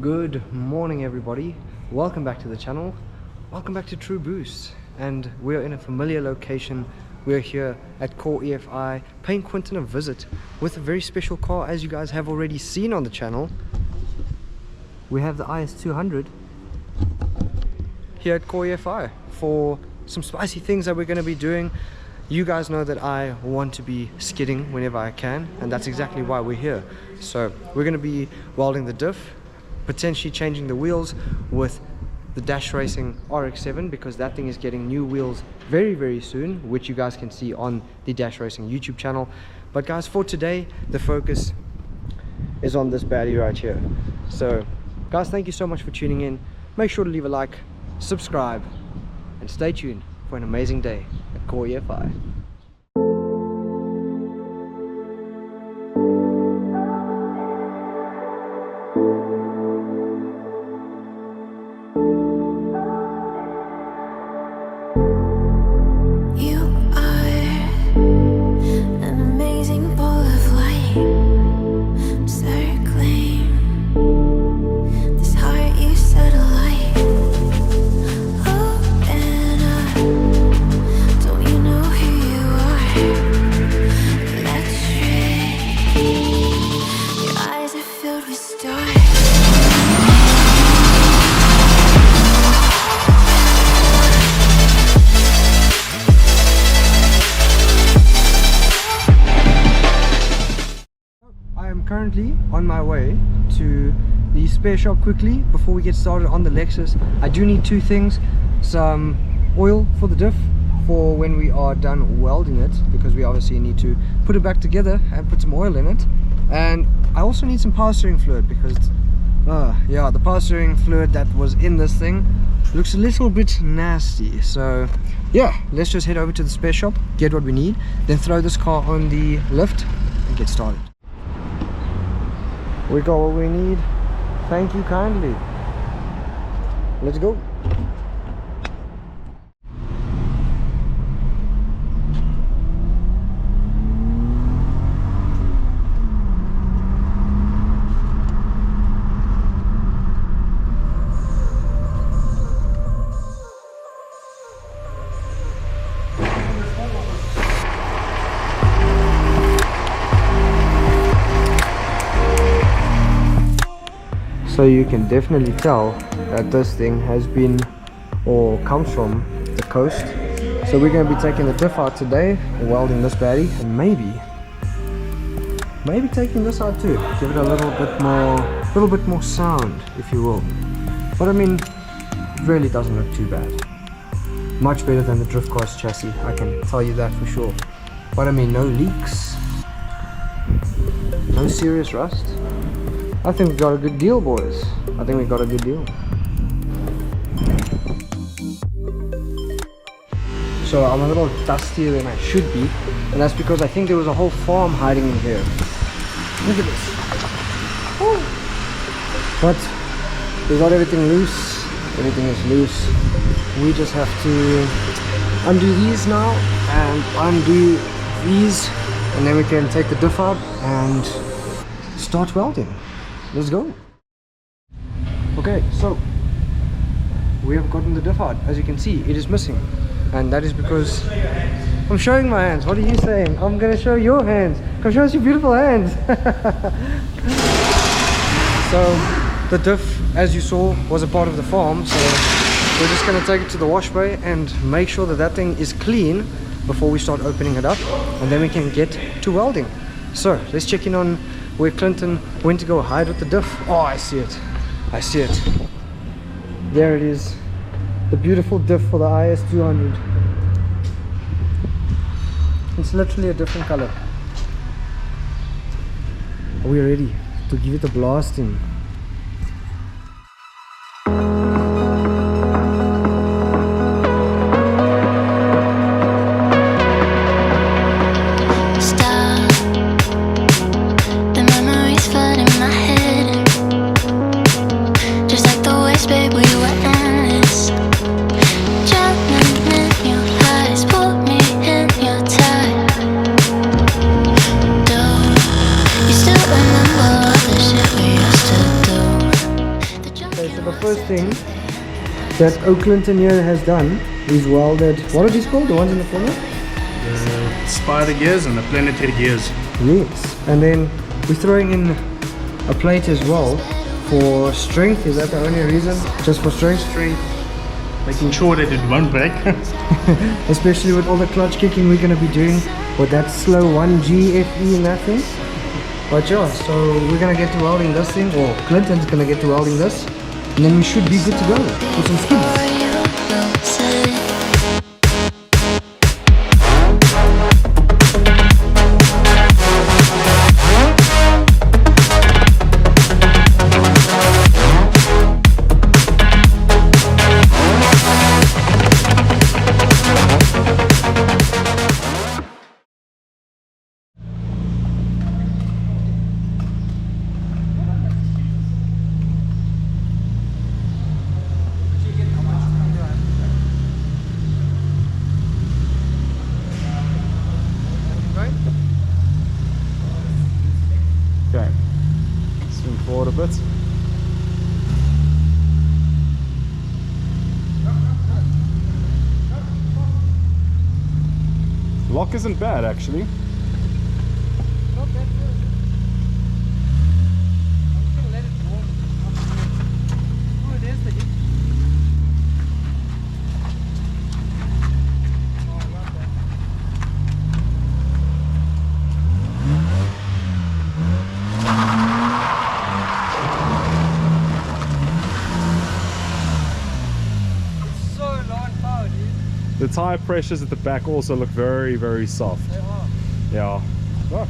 Good morning everybody, welcome back to the channel, welcome back to True Boost, and we're in a familiar location. We're here at Core EFI paying Quinton a visit with a very special car. As you guys have already seen on the channel, we have the Is200 here at Core EFI for some spicy things that we're going to be doing. You guys know that I want to be skidding whenever I can, and that's exactly why we're here. So we're going to be welding the diff, potentially changing the wheels with the Dash Racing RX-7, because that thing is getting new wheels very soon, which you guys can see on the Dash Racing YouTube channel. But guys, for today the focus is on this baddie right here. So guys, thank you so much for tuning in. Make sure to leave a like, subscribe, and stay tuned for an amazing day at Core EFI. Currently on my way to the spare shop quickly before we get started on the Lexus. I do need two things: some oil for the diff for when we are done welding it, because we obviously need to put it back together and put some oil in it, and I also need some power steering fluid, because yeah, the power steering fluid that was in this thing looks a little bit nasty. So yeah, let's just head over to the spare shop, get what we need, then throw this car on the lift and get started. We got what we need, thank you kindly. Let's go. So you can definitely tell that this thing has been, or comes from, the coast. So we're going to be taking the diff out today, welding this baddie, and maybe taking this out too. Give it a little bit more sound, if you will. But I mean, it really doesn't look too bad. Much better than the drift car's chassis, I can tell you that for sure. But I mean, no leaks, no serious rust. I think we got a good deal, boys. I think we got a good deal. So I'm a little dustier than I should be, and that's because I think there was a whole farm hiding in here. Look at this. Woo. But we got everything loose. Everything is loose. We just have to undo these now and undo these, and then we can take the diff out and start welding. Let's go. Okay, so we have gotten the diff out. As you can see, it is missing, and that is because I'm showing my hands. What are you saying? I'm gonna show your hands. Come show us your beautiful hands. So the diff, as you saw, was a part of the farm, so we're just gonna take it to the wash bay and make sure that that thing is clean before we start opening it up, and then we can get to welding. So let's check in on where Quinton went to go hide with the diff. Oh, I see it. I see it. There it is. The beautiful diff for the Is200. It's literally a different color. Are we ready to give it a blasting? Still remember all the shit we used to thing that Quinton here has done is welded, what are these called, the ones in the corner? The spider gears and the planetary gears. Yes, and then we're throwing in a plate as well for strength. Is that the only reason? Just for strength? Strength, making sure that it won't break. Especially with all the clutch kicking we're going to be doing with that slow 1G FE and that thing. But yeah, so we're going to get to welding this thing, or Quinton's going to get to welding this, and then we should be good to go for some skids. Okay, swing forward a bit. Lock isn't bad actually. The tire pressures at the back also look very, very soft. They are. Yeah. Oh.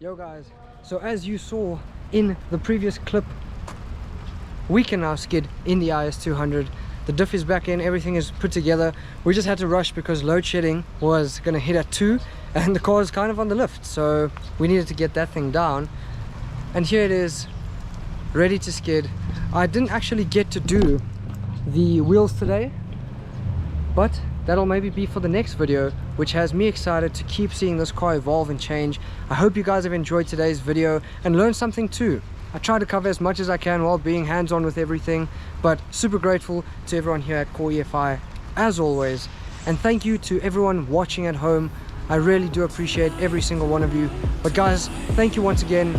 Yo guys, so as you saw in the previous clip, we can now skid in the Is200. The diff is back in, everything is put together. We just had to rush because load shedding was going to hit at 2 and the car is kind of on the lift, so we needed to get that thing down. And here it is, ready to skid. I didn't actually get to do the wheels today, but that'll maybe be for the next video, which has me excited to keep seeing this car evolve and change. I hope you guys have enjoyed today's video and learned something too. I try to cover as much as I can while being hands-on with everything, but super grateful to everyone here at Core EFI as always, and thank you to everyone watching at home. I really do appreciate every single one of you. But guys, thank you once again.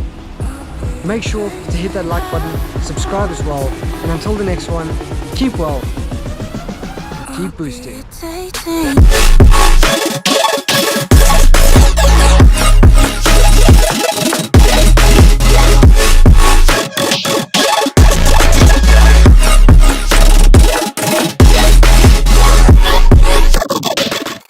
Make sure to hit that like button, subscribe as well, and until the next one, keep well, keep boosting.